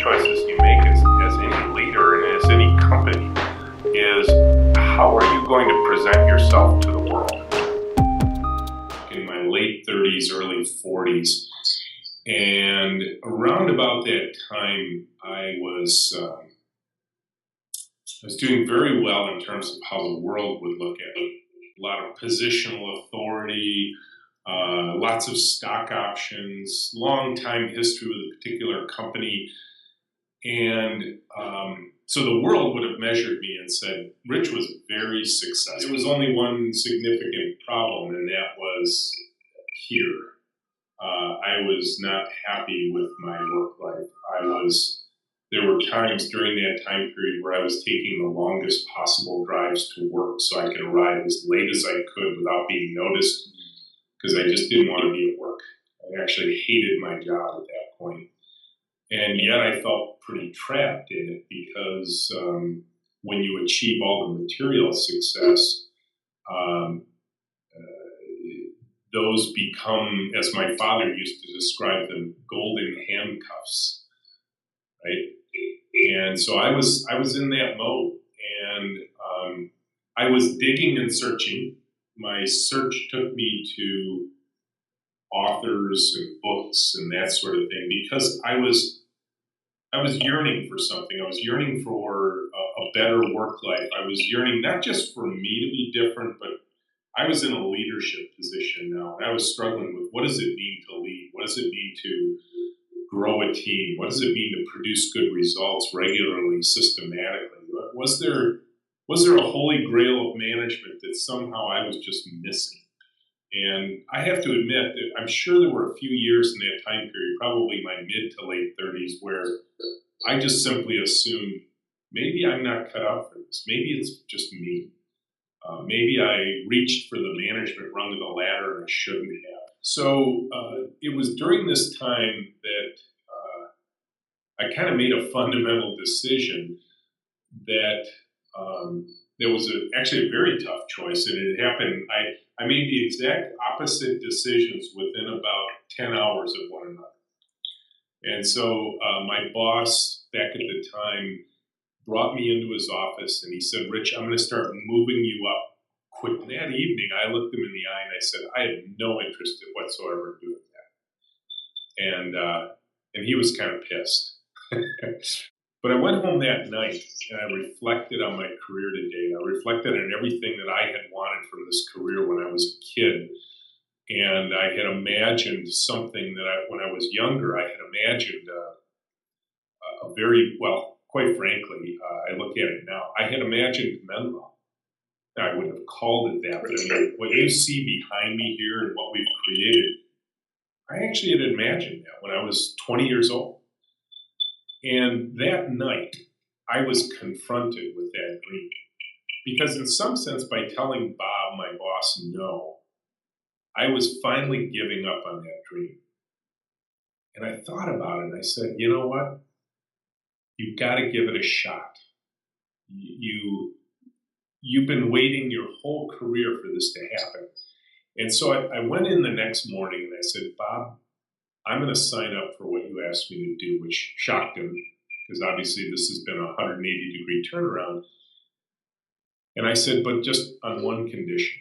choices you make as any leader and as any company is how are you going to present yourself to the world? In my late 30s, early 40s, and around about that time, I was doing very well in terms of how the world would look at me. A lot of positional authority, lots of stock options, long time history with a particular company. And so the world would have measured me and said, Rich was very successful. There was only one significant problem, and that was here. I was not happy with my work life. There were times during that time period where I was taking the longest possible drives to work so I could arrive as late as I could without being noticed, because I just didn't want to be at work. I actually hated my job at that point. And yet I felt pretty trapped in it because when you achieve all the material success, those become, as my father used to describe them, golden handcuffs, right? And so I was in that mode, and I was digging and searching. My search took me to authors and books and that sort of thing because I was yearning for something. I was yearning for a better work life. I was yearning not just for me to be different, but I was in a leadership position now, and I was struggling with what does it mean to lead? What does it mean to grow a team? What does it mean to produce good results regularly, systematically? Was there a holy grail of management that somehow I was just missing? And I have to admit that I'm sure there were a few years in that time period, probably my mid to late 30s, where I just simply assumed maybe I'm not cut out for this. Maybe it's just me. Maybe I reached for the management rung of the ladder and I shouldn't have. So it was during this time that I kind of made a fundamental decision that there was actually a very tough choice, and it happened. I made the exact opposite decisions within about 10 hours of one another. And so my boss back at the time brought me into his office and he said, Rich, I'm going to start moving you up quick. That evening, I looked him in the eye and I said, I have no interest whatsoever in doing that. And he was kind of pissed. But I went home that night and I reflected on my career to date. I reflected on everything that I had wanted from this career when I was a kid. And I had imagined something that when I was younger, I had imagined a very, well, quite frankly, I look at it now, I had imagined Menlo. Now, I wouldn't have called it that, but I mean, what you see behind me here and what we've created, I actually had imagined that when I was 20 years old. And that night, I was confronted with that dream. Because in some sense, by telling Bob, my boss, no, I was finally giving up on that dream. And I thought about it and I said, you know what? You've got to give it a shot. You've been waiting your whole career for this to happen. And so I went in the next morning and I said, Bob, I'm going to sign up for what you asked me to do, which shocked him because obviously this has been a 180-degree turnaround. And I said, but just on one condition.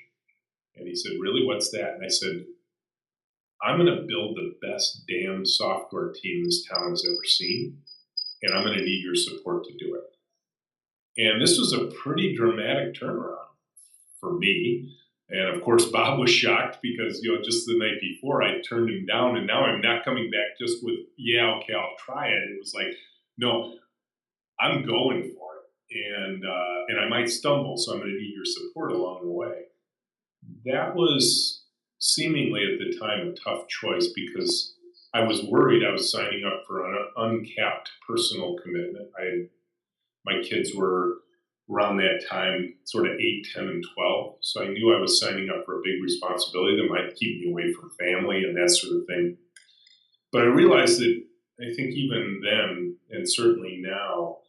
And he said, really, what's that? And I said, I'm going to build the best damn software team this town has ever seen, and I'm going to need your support to do it. And this was a pretty dramatic turnaround for me. And of course, Bob was shocked because, just the night before I turned him down, and now I'm not coming back just with, yeah, okay, I'll try it. It was like, no, I'm going for it. And I might stumble, so I'm going to need your support along the way. That was seemingly at the time a tough choice because I was worried I was signing up for an uncapped personal commitment. My kids were around that time, sort of 8, 10, and 12. So I knew I was signing up for a big responsibility that might keep me away from family and that sort of thing. But I realized that I think even then, and certainly now,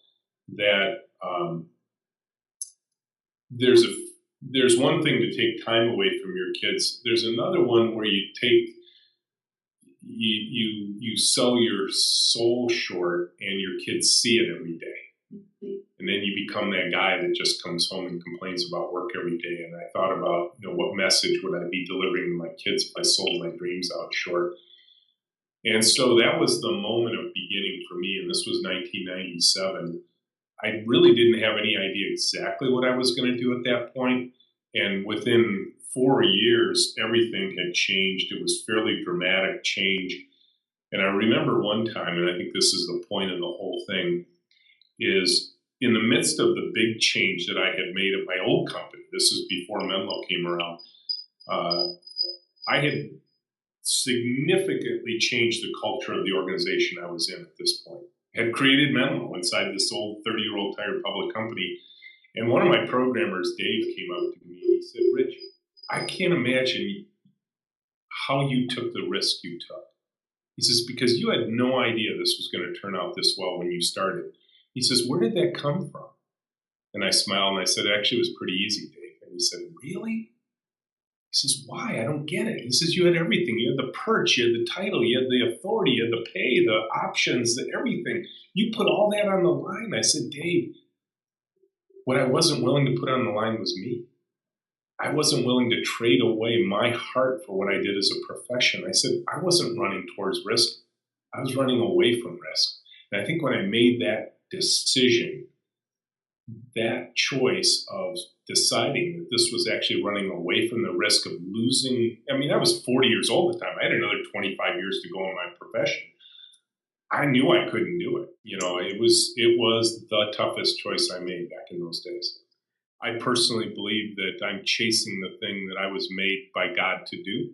that there's one thing to take time away from your kids. There's another one where you you sell your soul short, and your kids see it every day. And then you become that guy that just comes home and complains about work every day. And I thought about, what message would I be delivering to my kids if I sold my dreams out short? And so that was the moment of beginning for me. And this was 1997. I really didn't have any idea exactly what I was going to do at that point. And within 4 years, everything had changed. It was fairly dramatic change. And I remember one time, and I think this is the point of the whole thing, is in the midst of the big change that I had made at my old company, this is before Menlo came around, I had significantly changed the culture of the organization I was in at this point. I had created Menlo inside this old 30-year-old tire public company. And one of my programmers, Dave, came up to me and he said, Rich, I can't imagine how you took the risk you took. He says, because you had no idea this was going to turn out this well when you started. He says, where did that come from? And I smiled and I said, actually, it was pretty easy, Dave. And he said, really? He says, why? I don't get it. He says, you had everything. You had the perch, you had the title, you had the authority, you had the pay, the options, everything. You put all that on the line. I said, Dave, what I wasn't willing to put on the line was me. I wasn't willing to trade away my heart for what I did as a profession. I said, I wasn't running towards risk. I was running away from risk. And I think when I made that decision, that choice of deciding that this was actually running away from the risk of losing, I mean, I was 40 years old at the time. I had another 25 years to go in my profession. I knew I couldn't do it. It was the toughest choice I made back in those days. I personally believe that I'm chasing the thing that I was made by God to do.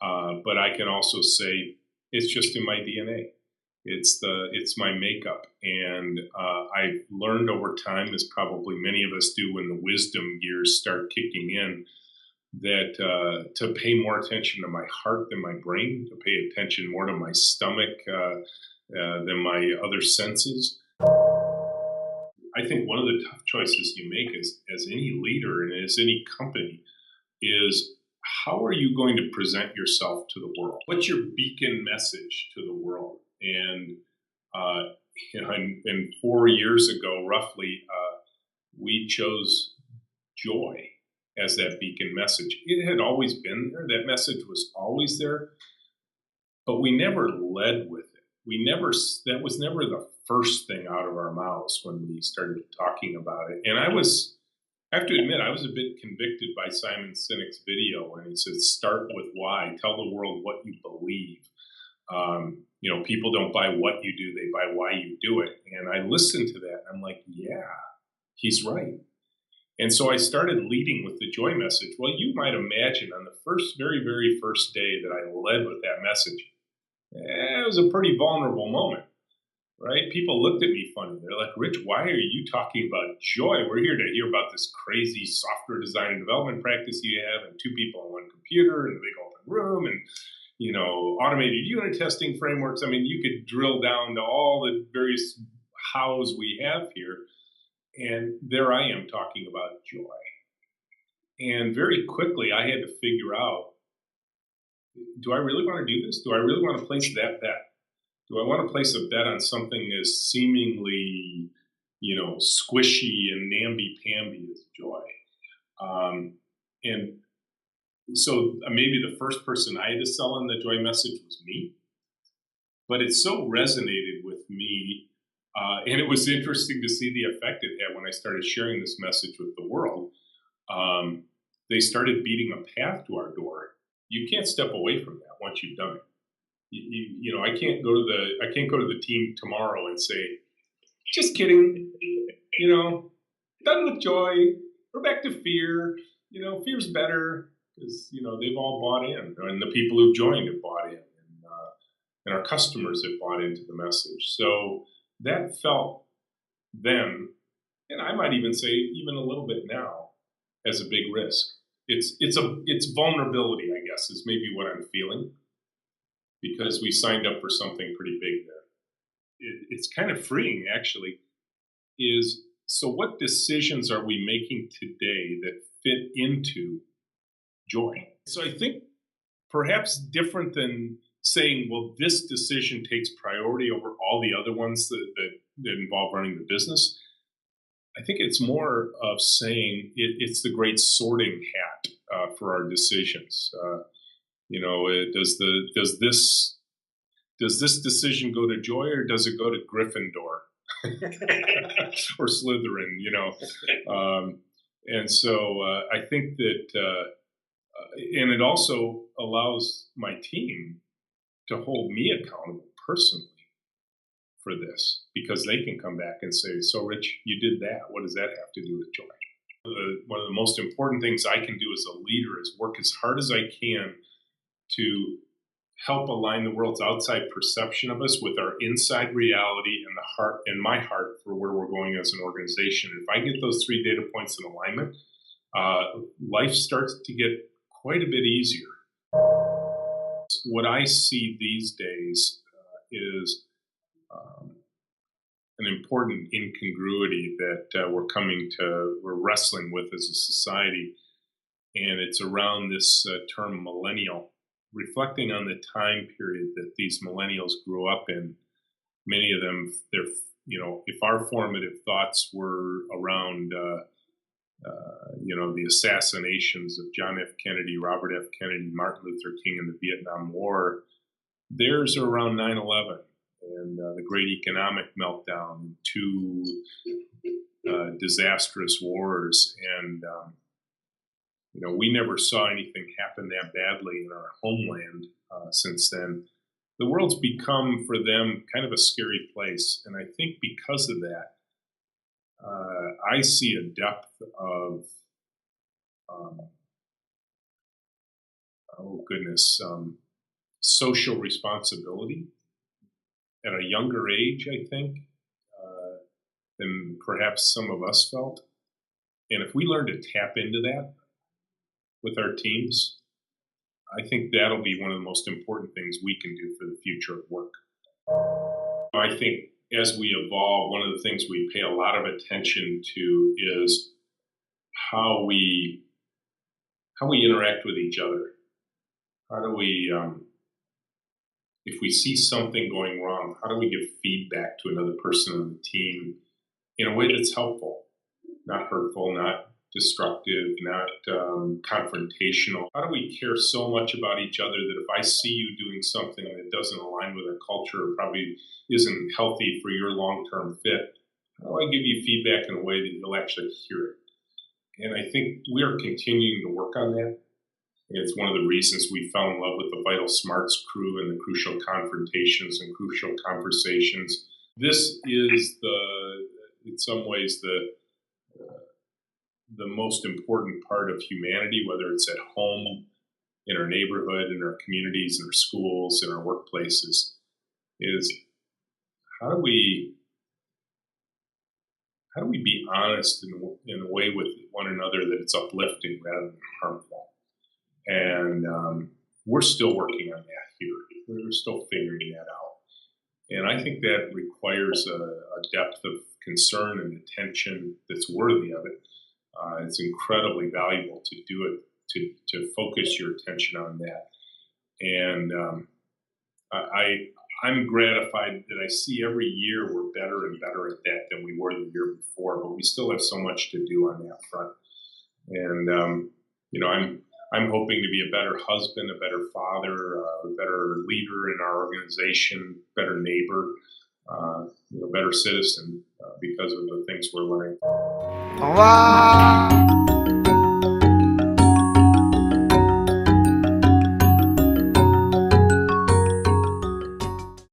But I can also say it's just in my DNA. It's my makeup. And I've learned over time, as probably many of us do when the wisdom gears start kicking in, that to pay more attention to my heart than my brain, to pay attention more to my stomach than my other senses. I think one of the tough choices you make as any leader and as any company is, how are you going to present yourself to the world? What's your beacon message to the world? And 4 years ago, roughly, we chose joy as that beacon message. It had always been there. That message was always there, but we never led with it. That was never the first thing out of our mouths when we started talking about it. And I have to admit, I was a bit convicted by Simon Sinek's video when he says, start with why, tell the world what you believe. People don't buy what you do, they buy why you do it. And I listened to that and I'm like, yeah, he's right. And so I started leading with the joy message. Well, you might imagine on the very, very first day that I led with that message, it was a pretty vulnerable moment, right? People looked at me funny. They're like, Rich, why are you talking about joy? We're here to hear about this crazy software design and development practice you have, and 2 people on 1 computer in a big open room, and automated unit testing frameworks. I mean, you could drill down to all the various hows we have here. And there I am talking about joy. And very quickly, I had to figure out, do I really want to do this? Do I really want to place that bet? Do I want to place a bet on something as seemingly, squishy and namby-pamby as joy? And so maybe the first person I had to sell on the joy message was me. But it so resonated with me. And it was interesting to see the effect it had when I started sharing this message with the world. They started beating a path to our door. You can't step away from that once you've done it. I can't go to the team tomorrow and say, just kidding, done with joy. We're back to fear. Fear's better, because they've all bought in, and the people who've joined have bought in, and our customers have bought into the message. So that felt then, and I might even say even a little bit now, as a big risk. It's vulnerability, I guess, is maybe what I'm feeling, because we signed up for something pretty big there. It's kind of freeing, actually. So what decisions are we making today that fit into joy? So I think perhaps different than saying, well, this decision takes priority over all the other ones that involve running the business. I think it's more of saying it's the great sorting hat for our decisions. Does this decision go to Joy or does it go to Gryffindor or Slytherin? And so I think that, and it also allows my team to hold me accountable personally for this, because they can come back and say, so Rich, you did that. What does that have to do with Joy? One of the most important things I can do as a leader is work as hard as I can to help align the world's outside perception of us with our inside reality and the heart and my heart for where we're going as an organization. If I get those 3 data points in alignment, life starts to get quite a bit easier. What I see these days is an important incongruity that we're wrestling with as a society, and it's around this term millennial, reflecting on the time period that these millennials grew up in. Many of them, if our formative thoughts were around, the assassinations of John F. Kennedy, Robert F. Kennedy, Martin Luther King in the Vietnam War, theirs are around 9/11 and the great economic meltdown, 2 disastrous wars, and we never saw anything happen that badly in our homeland since then. The world's become, for them, kind of a scary place. And I think because of that, I see a depth of, social responsibility at a younger age, I think, than perhaps some of us felt. And if we learn to tap into that with our teams, I think that'll be one of the most important things we can do for the future of work. I think as we evolve, one of the things we pay a lot of attention to is how we interact with each other. How do we, if we see something going wrong, how do we give feedback to another person on the team in a way that's helpful, not hurtful, not destructive, not confrontational? How do we care so much about each other that if I see you doing something that doesn't align with our culture or probably isn't healthy for your long-term fit, how do I give you feedback in a way that you'll actually hear it? And I think we are continuing to work on that. It's one of the reasons we fell in love with the Vital Smarts crew and the crucial confrontations and crucial conversations. This is in some ways, the most important part of humanity, whether it's at home, in our neighborhood, in our communities, in our schools, in our workplaces, is how do we be honest in a way with one another that it's uplifting rather than harmful? And we're still working on that here. We're still figuring that out. And I think that requires a depth of concern and attention that's worthy of it. It's incredibly valuable to do it, to focus your attention on that. And I'm gratified that I see every year we're better and better at that than we were the year before, but we still have so much to do on that front. And, I'm hoping to be a better husband, a better father, a better leader in our organization, better neighbor, better citizen because of the things we're learning. Wow.